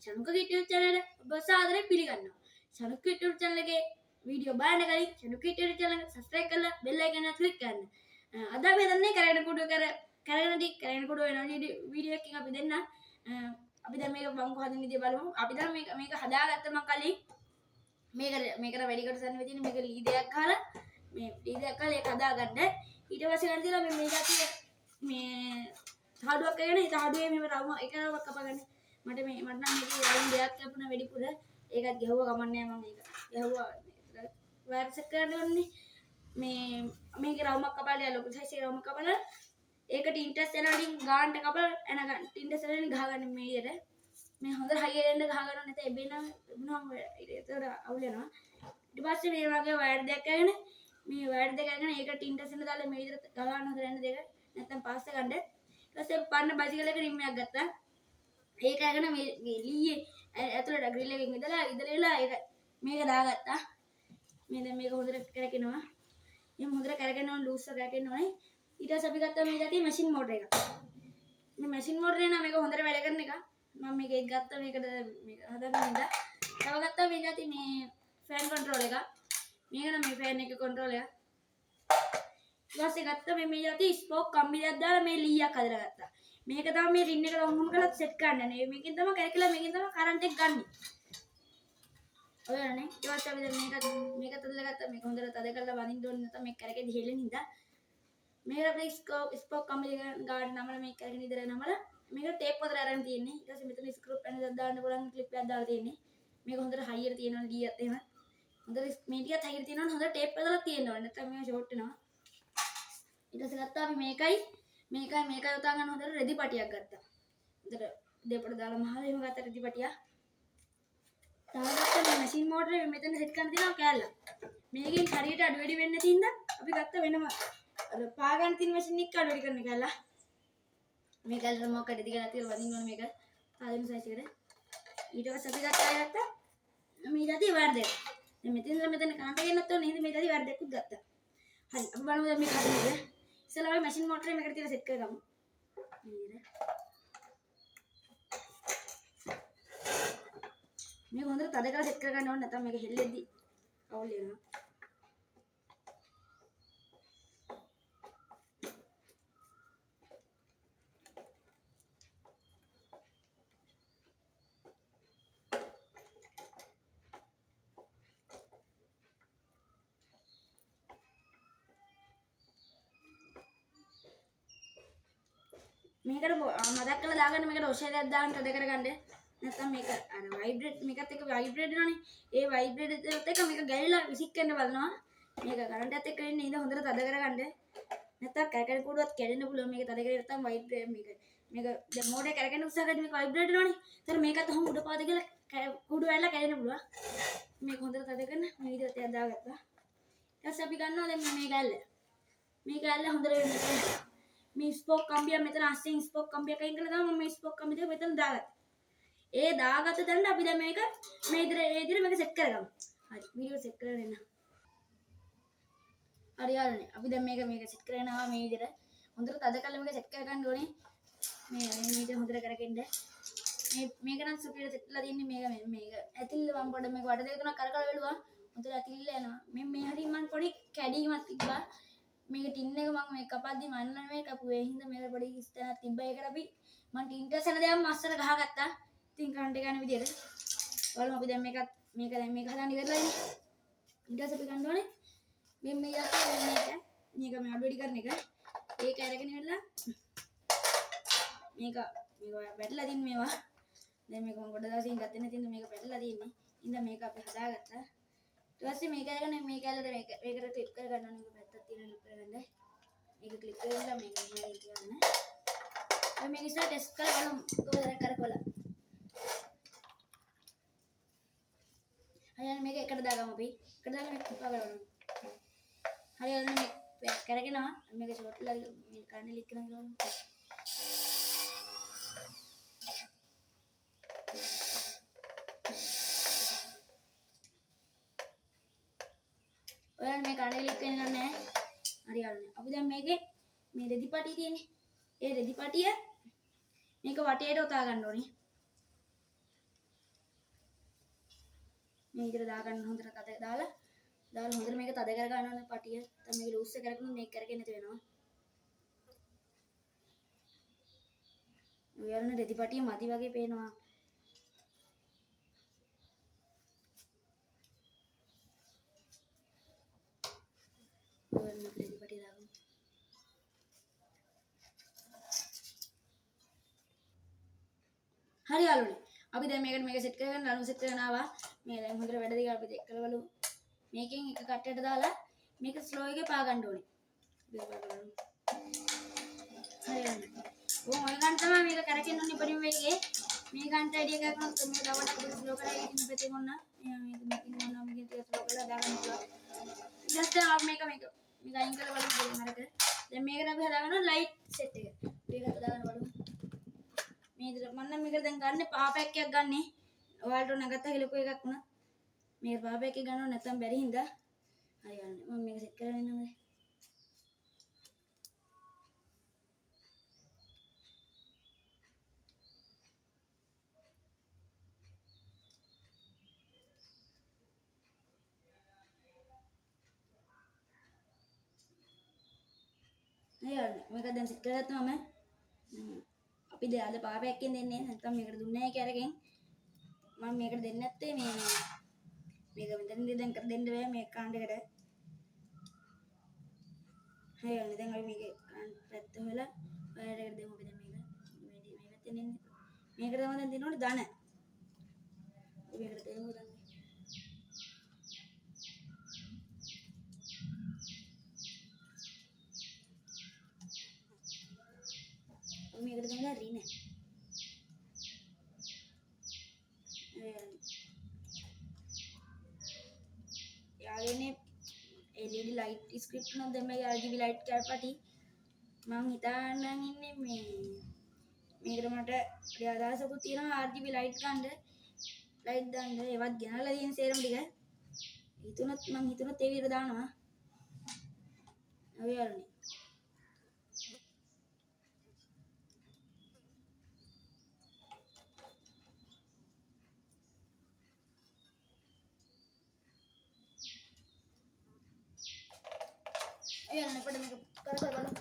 ශනුක YouTube channel එක ඔබ සාදරයෙන් පිළිගන්නවා. ශනුක YouTube channel එකේ වීඩියෝ බලන්න කලින් ශනුක YouTube channel එක subscribe කරලා bell icon එක click කරන්න. අද අපි දන්නේ කරගෙන කුඩු වෙන වීඩියෝ එකකින් අපි දෙන්න අපි දැන් මේක බංකු හදන විදිය බලමු. අපි දැන් මේක හදාගත්ත මම කලින් මේකට වැඩි කොට සන්න වෙදින මේක ලී දෙයක් ගහලා මේ ලී දෙයක් ගහලා ඒක හදාගන්න. ඊට පස්සේ ගන්න තියලා මේ ගැටිය මේ හාඩුවක් කරගෙන ඒ හාඩුවේ මෙහෙම රවුම එකව කපගන්න. මට නම් මේකේ රවුම් දෙයක් කපුණා වැඩිපුර. ඒකත් ගැහුවා කමන්නේ මම මේක. ගැහුවා වයර් සෙට් කරන්න ඕනේ. මේකේ රවුමක් කපලා ලොකු සයිස් එකේ රවුමක් කපලා ඒකට ඉන්ට්‍රස් යන වලින් ගානට කපලා එන ගන්න. ඉන්ට්‍රස් වලින් ගහගන්න මේ විදියට. මේ හොඳට හයියෙන් ගහ ගන්න නැත්නම් එබෙනම ඒතර අවුල් වෙනවා. ඊට පස්සේ මේ වගේ වයර් දෙකක් අරගෙන මේ වයර් දෙක අරගෙන ඒකට ඉන්ට්‍රස් එක දාලා මේ විදියට ගලවන්න හොඳ යන දෙක. නැත්නම් පාස් එක ගන්න. ඊට පස්සේ පන්න බයිසිකල් එක රිම් එකක් ගත්තා. ඒක අරගෙන මේ ලීයේ ඇතුළට ග්‍රිල් එකකින් ඉදලා ඒක මේක දාගත්තා. මේ දැන් මේක හොඳට කරකිනවා. මේ හොඳට කරගෙන ඕන ලූස් එක කරකින්න ඕනේ. ඊට පස්සේ අපි ගත්තා මේ දැටි මැෂින් මෝටර් එක. මේ මැෂින් මෝටර් එක නම් මේක හොඳට වැඩ කරන එක. මම මේක ගත්තා මේකට මේක හදන්න ඉඳලා. තව ගත්තා මේ දැටි මේ ෆෑන් කන්ට්‍රෝල් එක. මේක නම් මේ ෆෑන් එකේ කන්ට්‍රෝල් එක. ඊට පස්සේ ගත්තා මේ දැටි ස්පෝක් කම්බි දෙකක් දාලා මේ ලීයක් හදලා ගත්තා. මේක තමයි මේ රින් එක ලොම් කරලා සෙට් කරන්න ඕනේ. මේකෙන් තමයි කරකිලා මේකෙන් තමයි කරන්ට් එක ගන්න. ඔයනේ ඊට පස්සේ අපි දැන් මේක තදලා ගත්තා. මේක හොඳට තද කරලා වදින්න ඕනේ නැත්නම් මේක කරකෙදි හෙලෙන හින්දා මේක අපි ස්පෝක් කම්බි ගාඩ් නමල මේක කරගෙන ඉදලා නමල මේක ටේප් පොතට අරන් තියෙන්නේ. ඊට පස්සේ මෙතන ස්ක්‍රූ පැන එකක් දාන්න පුළුවන් ක්ලිප් එකක් දාලා තියෙන්නේ. මේක හොඳට හයියට තියෙනවා ගියත් එහෙම. හොඳට මේ ටිකත් හයියට තියෙනවා හොඳට ටේප් පොතලා තියෙනවා. නැත්නම් මේක ෂෝට් වෙනවා. ඊට පස්සේ ගත්තා අපි මේකයි උතා ගන්න හොඳට රෙදි පටියක් ගත්තා. හොඳට දෙපඩ දාලා මහල එහෙම ගත්තා රෙදි පටියක්. තාමත් මේ මැෂින් මෝටරේ මෙතන සෙට් කරන්න තියෙනවා කෑල්ල. මේකෙන් හරියට අඩු වැඩි වෙන්නේ නැති හින්දා අපි ගත්ත වෙනම අර පාගන්න තියෙන මැෂින් එක අඩු වැඩි කරන කෑල්ල. මේ කෑල්ල මොකක්ද දිගට තියලා වදින්න ඕනේ මේක. ආයෙම සයිස් එකට. ඊට පස්සේ අපි ගත්තා මේ දැටි වයර් දෙක. දැන් මෙතන කනට ගෙන්නත් ඕනේ නේද මේ දැටි වයර් දෙකකුත් ගත්තා. හරි අපි බලමු දැන් මේක හදන්නේ. ඉස්සෙල්ලා අපි මැෂින් මෝටරේ මේකට තියලා සෙට් කරගමු. මේක හොඳට තද කරලා සෙට් කරගන්න ඕනේ නැත්නම් මේක හෙල්ලෙද්දි අවුල් වෙනවා. මේකට මතක් කරලා දාගන්න මේකට ඔෂේදයක් දාන්න තද කරගන්න. නැත්නම් මේක අර වයිබ්‍රේට් මේකත් එක්ක වයිබ්‍රේට් වෙනවනේ. ඒ වයිබ්‍රේට් එකත් එක්ක මේක ගැලිලා විසික් වෙන්න බලනවා. මේක කරන්ට් එකත් එක්ක ඉන්නේ ඉඳ හොඳට තද කරගන්න. නැත්නම් කැරකෙන කුඩුවත් කැඩෙන්න පුළුවන්. මේක තද කරේ නැත්නම් වයිබ්‍රේට් මේක දැන් මෝඩේ කැරකෙන උත්සාහ කරද්දි මේක වයිබ්‍රේට් වෙනවනේ. ඒතර මේකත් අහම උඩ පාද කියලා කුඩු වැල්ලා කැඩෙන්න පුළුවන්. මේක හොඳට තද කරන මේ විදිහට තියා දාගත්තා. ඊට පස්සේ අපි ගන්නවා දැන් මේ ගැල්ල. මේ ගැල්ල හොඳට වෙන්න. මේ ස්පෝක් කම්බිය මෙතන අස්සෙන් ස්පෝක් කම්බියක් අයින් කරලා තමයි මම මේ ස්පෝක් කම්බිය දෙක මෙතන දාගත්තා. ඒ දාගත්ත දැන් අපි දැන් මේක මේ විදිහට මේක සෙට් කරගමු. හරි වීඩියෝ සෙට් කරගෙන එන්න. හරි යාළුවනේ අපි දැන් මේක සෙට් කරගෙනවා මේ විදිහට. හොඳට තද කරලා මේක සෙට් කරගන්න ඕනේ. මේ විදිහට හොඳට කරගෙන්න. මේක නම් සුපිරියට සෙට්ලා තින්නේ මේක ඇතිල්ල මම පොඩ මේක වඩ දෙක තුනක් කරකලා බැලුවා. හොඳට ඇතිල්ල යනවා. මේ හරිය මම පොඩි කැඩීමක් තිබ්බා. මේක ටින් එක මම මේ කපද්දි මන්න මේ කපුවේ හින්දා මේක පොඩි ස්තනක් තිබ්බා. ඒකට අපි මම ටින් ටස් යන දේම මස්සට ගහගත්තා. ඉතින් කරන්ට් එක යන විදියට. බලමු අපි දැන් මේක හදන්න ඉවරලා ඉන්නේ. ඊට පස්සේ අපි ගන්න ඕනේ මේක මේ අඩු වැඩි කරන එක. ඒක අරගෙන ඉවරලා මේක වැටලා තින් මේවා. දැන් මේක මම ගොඩ දවසින් ගත්තේ නැති හින්දා මේක වැටලා තියෙන්නේ. ඉතින් මේක අපි හදාගත්තා. ඊට පස්සේ මේක අරගෙන මේකට ක්ලිප් කරගන්න ඕනේ. මේක පැත්තක් තියෙන ක්ලිප් කරගන්න. මේක ක්ලිප් කරලා මේක මෙහෙම තියන්න. අපි මේක ඉස්සර ටෙස්ට් කරලා බලමු. කොහොමද කරකවලා. හරියට මේක එකට දාගමු අපි. එකට දාලා මේක කපා ගන්න. හරියට මේක කරගෙනවා. මේක ෂෝට්ලා මේ කන්නේ ලික් කරනවා. ඔයාලා මේ කන්නේ ලික් වෙන්නේ නැහැ. හරියට. අපි දැන් මේකේ මේ රෙදි පටිය තියෙන්නේ. ඒ රෙදි පටිය මේක වටේට උතා ගන්න ඕනේ. මේ විදිහට දාගන්න හොඳට තද දාලා හොඳට මේක තද කර ගන්න ඕනේ පටිය. දැන් මේක ලූස් එක කරගෙන මේක කරගෙන නැති වෙනවා. ඔයාලන රෙදි පටිය මදි වගේ පේනවා. ඔයාලන රෙදි පටිය දාගමු. හරි යාළුවනේ. අපි දැන් මේක සෙට් කරගෙන ලණු සෙට් කරගෙන ආවා. මේ දැන් හොඳට වැඩ දිග අපි දෙක කරවලු. මේකෙන් එක කට්ටයට දාලා මේක ස්ලෝ එකේ පා ගන්න ඕනේ. හරි යාළුවනේ. ඔය ගන්න තමයි මේක කරකින්න ඕනේ පරිම වෙලේ. මේ ගන්නට අයිඩියා එකක් නම් මේ දවල්ට අපිට ස්ලෝ කරලා ඉතින් පැත්තේ මොන්න. මේක මේකින් මොනවා මේකෙන් ටික ස්ලෝ කරලා දාගන්න පුළුවන්. ඊට පස්සේ අපි මේක අයින් කරලා බලමු මරක. දැන් මේකට අපි හදාගන්නවා ලයිට් සෙට් එක. මේක හදාගන්න බලමු. මේ විදිහට මම නම් මේක දැන් ගන්න පා පැක් එකක් ගන්නෙ. ඔයාලට නගත්ත හිලකෝ එකක් වුණා. මේක පා පැක් එක ගන්නව නැත්නම් බැරි හින්දා. හරි යන්නේ. මම මේක සෙට් කරගෙන ඉන්නවා. මේක දැන් සෙට් කරගත්තාම අපි දෙයාද පා පැක් එකෙන් දෙන්නේ නැත්නම් මේකට දුන්නේ නැහැ කියලා මම මේකට දෙන්නේ නැත්තේ මේක මෙතනදී දැන් කර දෙන්න බෑ මේ කාණ්ඩ එකට. හරි යන්නේ දැන් අපි මේකේ පැත්ත හොයලා ඔයාලට දෙමු අපි දැන් මේක මේ පැත්තෙන් එන්නේ. මේකට තමයි දැන් දෙන්න ඕනේ ධන. අපි මේකට දෙමු ධන. අපි මේකට දෙන්න රින. යාළුවනේ LED light script නම් දැන් මගේ RGB light කැපටි මම හිතාගෙන ඉන්නේ මේකට මට අදහසකුත් තියෙනවා RGB light ගන්න light දාන්න ඒවත් ගෙනල්ලා තියෙන සේරම ටික මම හිතුනොත් ඒ විදිහට දානවා. ඔය යාළුවනේ යාළුවනේ අපිට මේක කරලා බලමු.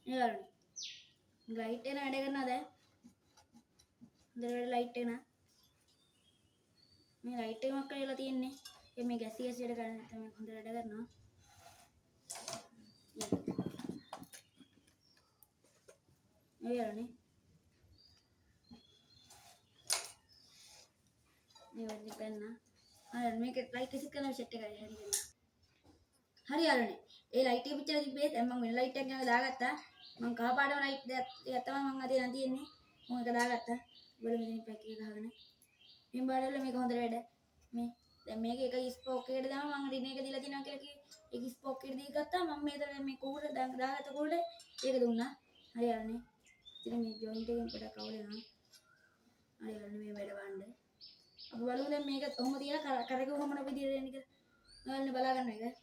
යාළුවනේ ලයිට් එක වැඩ කරනවද? හොඳට ලයිට් එක නා මේ ලයිට් එක මොකක් කරලා තියෙන්නේ? මේ ගැසි වැඩ කරන්නේ නැත්නම් හොඳට වැඩ කරනවා. ඔය යාළුවනේ මේ වගේ පෙන්න. හරි මේක ලයිට් එක කරන සෙට් එකයි හරියට. හරි යාළුවනේ. ඒ ලයිට් එක පිටලා තිබ්බේ දැන් මම වෙන ලයිට් එකක් ගන්න දාගත්තා. මම කහ පාටම ලයිට් එක තමයි මම අද නම් තියෙන්නේ. මම ඒක දාගත්තා. බලමු මෙතන පැක් එක ගහගෙන. මේ බාරවල මේක හොඳට වැඩ. මේ දැන් මේක එක ස්පෝක් එකට දාම මම රින එක දීලා තිනවා කියලා කිව්වේ. ඒක ස්පෝක් එකට දී ගත්තා මම මේතර මේ කූඩ දාගත්ත කූඩ ඒක දුන්නා. හරි යාළුවනේ. ඉතින් මේ ජොයින්ට් එකෙන් පොඩක් අවුල් වෙනවා. හරි යාළුවනේ මේ වැඩ වන්න. අපි බලමු දැන් මේක කොහොම තියලා කරගුවම මොන විදිහට එන්නේ කියලා. ඔයාලනේ බලා ගන්න එක.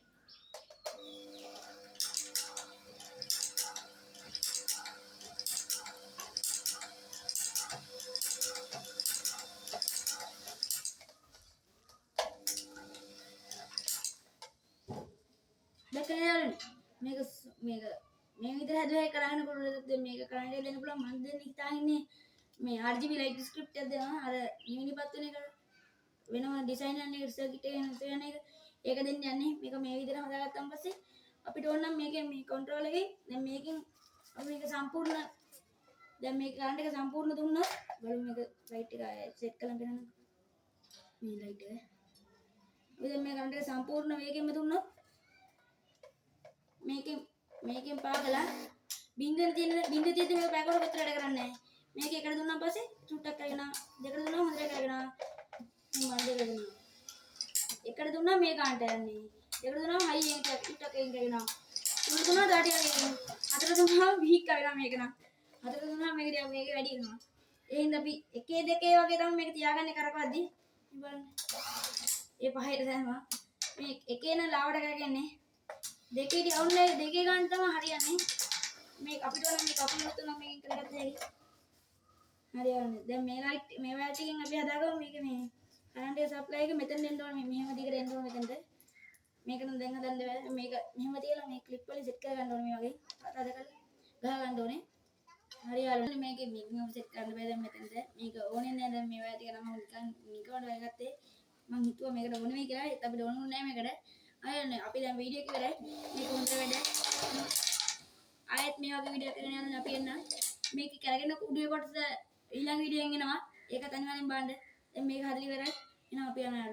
දැන් යාළුවනේ මේක මේ විදිහට හදුවා කරගෙන කොහොමද මේක කරන්න දෙන්න පුළුවන් මම දැන් හිතාන්නේ මේ RGB light script එක දෙනවා අර නිවිනිපත් වෙන එක වෙනම ඩිසයින් එකක් සර්කිට් එක වෙන එක ඒක දෙන්න යන්නේ මේක මේ විදිහට හදාගත්තාන් පස්සේ අපිට ඕන නම් මේකෙන් මේ කන්ට්‍රෝල් එකේ දැන් මේකෙන් අපි මේක සම්පූර්ණ දැන් මේ කරන්ට් එක සම්පූර්ණ දුන්නොත් බලමු මේක ලයිට් එක සෙට් කරලා ගන්න මේ ලයිට් එක අපි දැන් මේ කරන්ට් එක සම්පූර්ණ වේගෙන්ම දුන්නොත් මේකෙන් පාගලා බින්දුවේ තියෙන මේක පැකවල විතර වැඩ කරන්නේ නැහැ. මේක එකට දුන්නා පස්සේ චුට්ටක් කරගෙන දෙකට දුන්නා හොඳට කරගෙන මම දෙකට දුන්නා. එකට දුන්නා මේ කාන්ට යන්නේ. දෙකට දුන්නා හයි එක චුට්ටක් කරගෙන තුන දුන්නා දාටියක් කරගෙන හතර දුන්නා වීක් කරගෙන මේක නම් හතර දුන්නා මේක වැඩි වෙනවා. ඒ හින්දා අපි එකේ දෙකේ වගේ තමයි මේක තියාගන්නේ කරකවද්දි. බලන්න. ඒ පහේට දැම්මා. මේ එකේ නම් ලාවට කරගන්නේ දෙකේදී අවුල්නේ දෙකේ ගන්න තමයි හරියන්නේ. මේ අපිට ඕන මේ කකුල් තුන මේකෙන් කරගත්ත හැකි. හරියන්නේ. දැන් මේ ලයිට් මේ වයර් ටිකෙන් අපි හදාගමු මේක මේ කරන්ට් එක සප්ලයි එක මෙතෙන් දෙන්න ඕනේ. මෙහෙම දිගට එන්න ඕනේ මෙතෙන්ට. මේක නම් දැන් හදන්න බෑ. මේක මෙහෙම තියලා මේ ක්ලිප් වලින් සෙට් කරගන්න ඕනේ මේ වගේ. අද කරලා ගහ ගන්න ඕනේ. හරියන්නේ මේකේ මේක සෙට් කරන්න බෑ දැන් මෙතෙන්ට. මේක ඕනේ නෑ දැන් මේ වයර් ටික නම් නිකන් වයගත්තේ. මං හිතුවා මේකට ඕනේ වෙයි කියලා. ඒත් අපිට ඕනුනේ නෑ මේකට. හරියන්නේ. අපි දැන් වීඩියෝ එක ඉවරයි. මේක හොඳට වැඩ. ආයෙත් මේ වගේ වීඩියෝ එකක් කරගෙන යන්න අපි එන්න. මේක කරගෙන කුඩුවේ කොටස ඊළඟ වීඩියෝ එකෙන් එනවා. ඒක අනිවාර්යෙන් බලන්න. දැන් මේක හදලා ඉවරයි. එහෙනම් අපි යනවා.